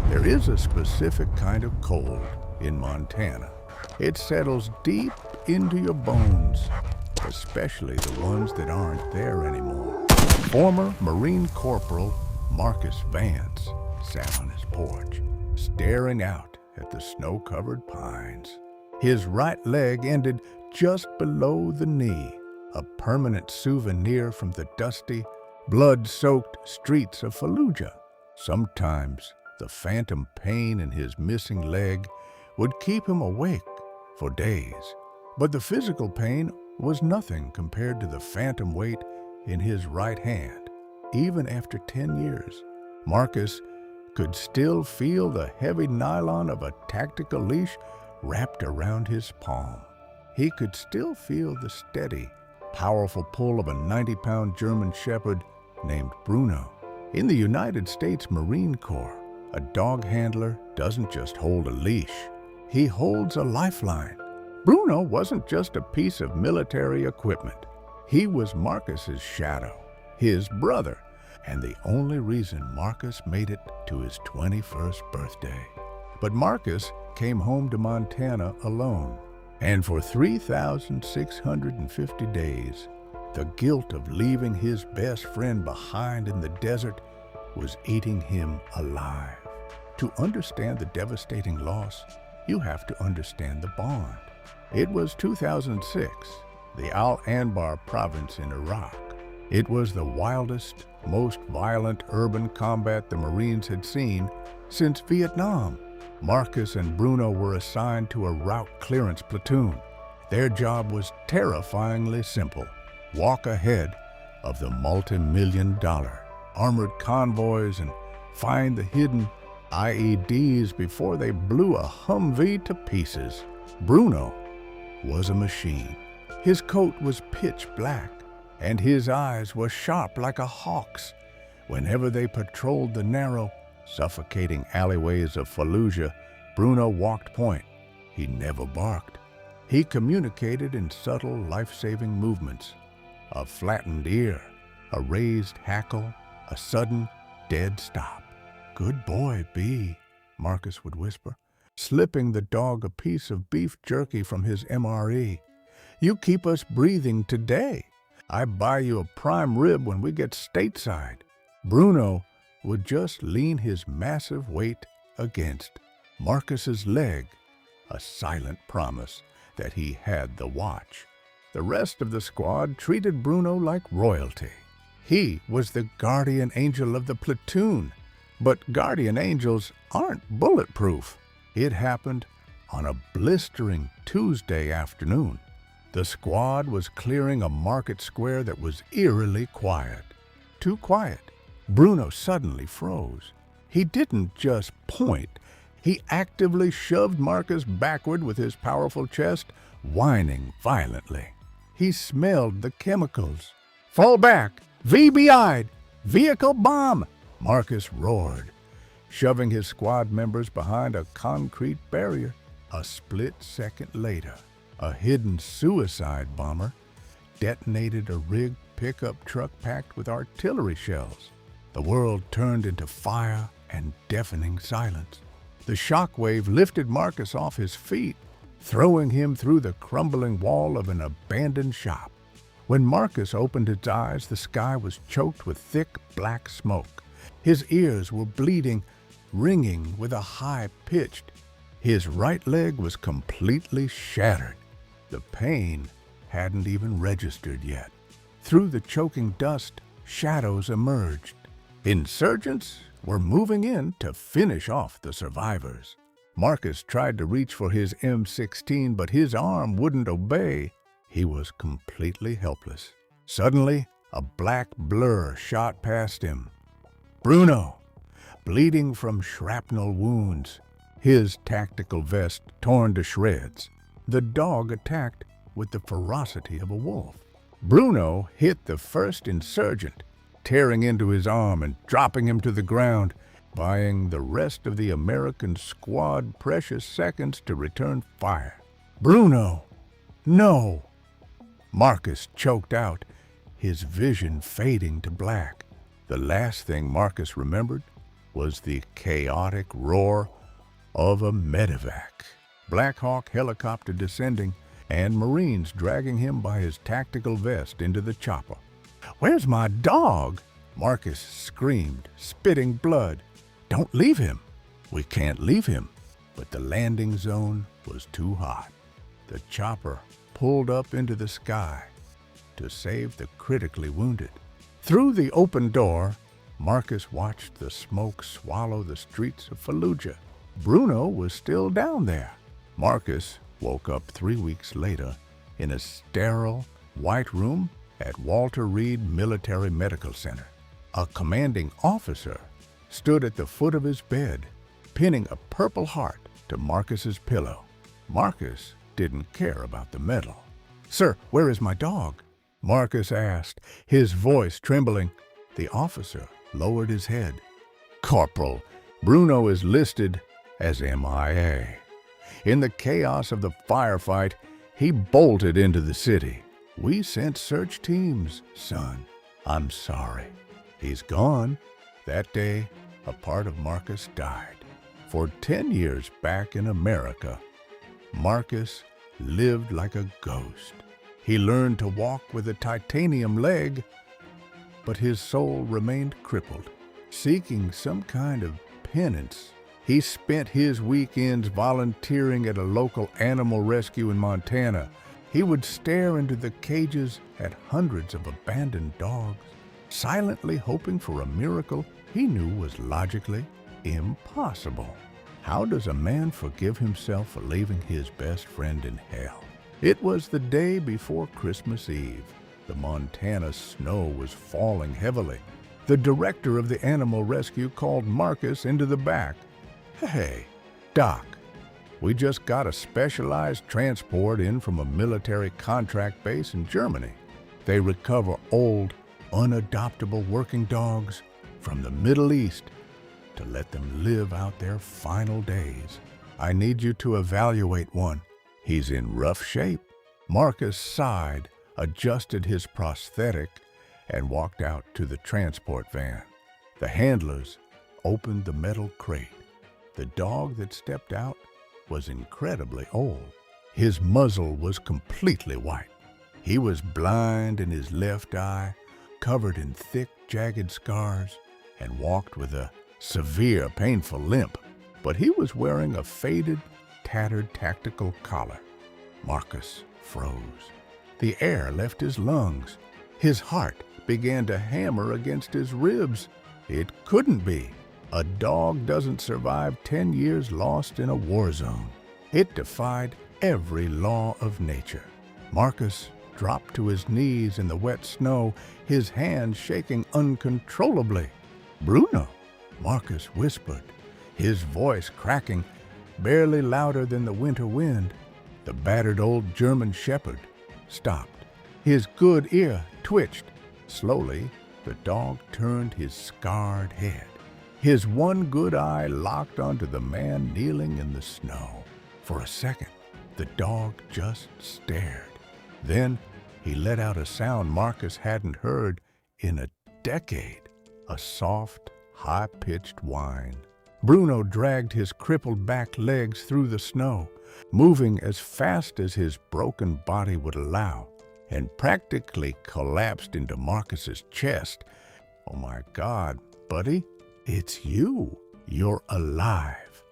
There is a specific kind of cold in Montana. It settles deep into your bones, especially the ones that aren't there anymore. Former Marine Corporal Marcus Vance sat on his porch, staring out at the snow-covered pines. His right leg ended just below the knee, a permanent souvenir from the dusty, blood-soaked streets of Fallujah. Sometimes the phantom pain in his missing leg would keep him awake for days, but the physical pain was nothing compared to the phantom weight in his right hand. Even after 10 years, Marcus could still feel the heavy nylon of a tactical leash wrapped around his palm. He could still feel the steady, powerful pull of a 90-pound German shepherd named Bruno. In the United States Marine Corps, a dog handler doesn't just hold a leash, he holds a lifeline. Bruno wasn't just a piece of military equipment. He was Marcus's shadow, his brother, and the only reason Marcus made it to his 21st birthday. But Marcus came home to Montana alone, and for 3,650 days, the guilt of leaving his best friend behind in the desert was eating him alive. To understand the devastating loss, you have to understand the bond. It was 2006, the Al-Anbar province in Iraq. It was the wildest, most violent urban combat the Marines had seen since Vietnam. Marcus and Bruno were assigned to a route clearance platoon. Their job was terrifyingly simple: walk ahead of the multi-million-dollar armored convoys and find the hidden IEDs before they blew a Humvee to pieces. Bruno was a machine. His coat was pitch black, and his eyes were sharp like a hawk's. Whenever they patrolled the narrow, suffocating alleyways of Fallujah, Bruno walked point. He never barked. He communicated in subtle, life-saving movements: a flattened ear, a raised hackle, a sudden, dead stop. "Good boy, B," Marcus would whisper, slipping the dog a piece of beef jerky from his MRE. "You keep us breathing today. I buy you a prime rib when we get stateside." Bruno would just lean his massive weight against Marcus's leg, a silent promise that he had the watch. The rest of the squad treated Bruno like royalty. He was the guardian angel of the platoon, but guardian angels aren't bulletproof. It happened on a blistering Tuesday afternoon. The squad was clearing a market square that was eerily quiet. Too quiet. Bruno suddenly froze. He didn't just point. He actively shoved Marcus backward with his powerful chest, whining violently. He smelled the chemicals. "Fall back! VBI'd! Vehicle bomb!" Marcus roared, shoving his squad members behind a concrete barrier. A split second later, a hidden suicide bomber detonated a rigged pickup truck packed with artillery shells. The world turned into fire and deafening silence. The shockwave lifted Marcus off his feet, throwing him through the crumbling wall of an abandoned shop. When Marcus opened his eyes, the sky was choked with thick black smoke. His ears were bleeding, ringing with a high-pitched. His right leg was completely shattered. The pain hadn't even registered yet. Through the choking dust, shadows emerged. Insurgents were moving in to finish off the survivors. Marcus tried to reach for his M16, but his arm wouldn't obey. He was completely helpless. Suddenly, a black blur shot past him. Bruno, bleeding from shrapnel wounds, his tactical vest torn to shreds. The dog attacked with the ferocity of a wolf. Bruno hit the first insurgent, tearing into his arm and dropping him to the ground, buying the rest of the American squad precious seconds to return fire. "Bruno, no!" Marcus choked out, his vision fading to black. The last thing Marcus remembered was the chaotic roar of a medevac. Black Hawk helicopter descending and Marines dragging him by his tactical vest into the chopper. "Where's my dog?" Marcus screamed, spitting blood. "Don't leave him." "We can't leave him." But the landing zone was too hot. The chopper pulled up into the sky to save the critically wounded. Through the open door, Marcus watched the smoke swallow the streets of Fallujah. Bruno was still down there. Marcus woke up 3 weeks later in a sterile, white room at Walter Reed Military Medical Center. A commanding officer stood at the foot of his bed, pinning a Purple Heart to Marcus's pillow. Marcus didn't care about the medal. "Sir, where is my dog?" Marcus asked, his voice trembling. The officer lowered his head. "Corporal, Bruno is listed as MIA. In the chaos of the firefight, he bolted into the city. We sent search teams, son. I'm sorry. He's gone." That day, a part of Marcus died. For 10 years back in America, Marcus lived like a ghost. He learned to walk with a titanium leg, but his soul remained crippled. Seeking some kind of penance, he spent his weekends volunteering at a local animal rescue in Montana. He would stare into the cages at hundreds of abandoned dogs, silently hoping for a miracle he knew was logically impossible. How does a man forgive himself for leaving his best friend in hell? It was the day before Christmas Eve. The Montana snow was falling heavily. The director of the animal rescue called Marcus into the back. "Hey, Doc, we just got a specialized transport in from a military contract base in Germany. They recover old, unadoptable working dogs from the Middle East to let them live out their final days. I need you to evaluate one. He's in rough shape." Marcus sighed, adjusted his prosthetic, and walked out to the transport van. The handlers opened the metal crate. The dog that stepped out was incredibly old. His muzzle was completely white. He was blind in his left eye, covered in thick, jagged scars, and walked with a severe, painful limp. But he was wearing a faded, tattered tactical collar. Marcus froze. The air left his lungs. His heart began to hammer against his ribs. It couldn't be. A dog doesn't survive 10 years lost in a war zone. It defied every law of nature. Marcus dropped to his knees in the wet snow, his hands shaking uncontrollably. "Bruno," Marcus whispered, his voice cracking, barely louder than the winter wind. The battered old German shepherd stopped. His good ear twitched. Slowly, the dog turned his scarred head. His one good eye locked onto the man kneeling in the snow. For a second, the dog just stared. Then he let out a sound Marcus hadn't heard in a decade, a soft, high-pitched whine. Bruno dragged his crippled back legs through the snow, moving as fast as his broken body would allow, and practically collapsed into Marcus's chest. "Oh my God, buddy, it's you. You're alive."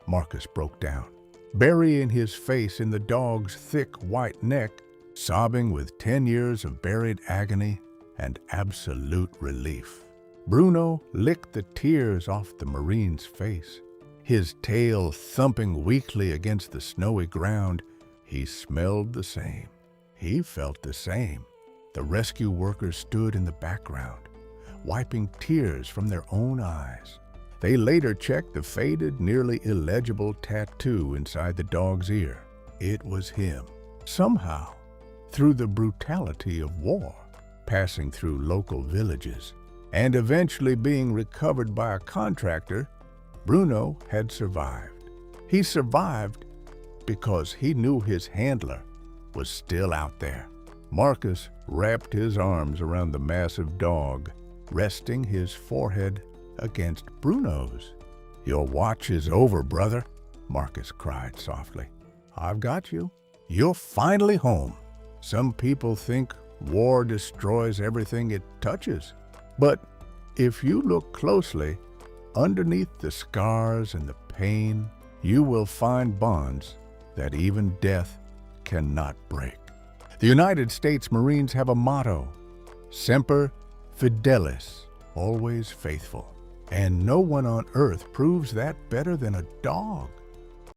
Marcus broke down, burying his face in the dog's thick white neck, sobbing with 10 years of buried agony and absolute relief. Bruno licked the tears off the Marine's face, his tail thumping weakly against the snowy ground. He smelled the same. He felt the same. The rescue workers stood in the background, wiping tears from their own eyes. They later checked the faded, nearly illegible tattoo inside the dog's ear. It was him. Somehow, through the brutality of war, passing through local villages, and eventually being recovered by a contractor, Bruno had survived. He survived because he knew his handler was still out there. Marcus wrapped his arms around the massive dog, resting his forehead against Bruno's. "Your watch is over, brother," Marcus cried softly. "I've got you. You're finally home." Some people think war destroys everything it touches. But if you look closely, underneath the scars and the pain, you will find bonds that even death cannot break. The United States Marines have a motto: Semper Fidelis, always faithful. And no one on earth proves that better than a dog.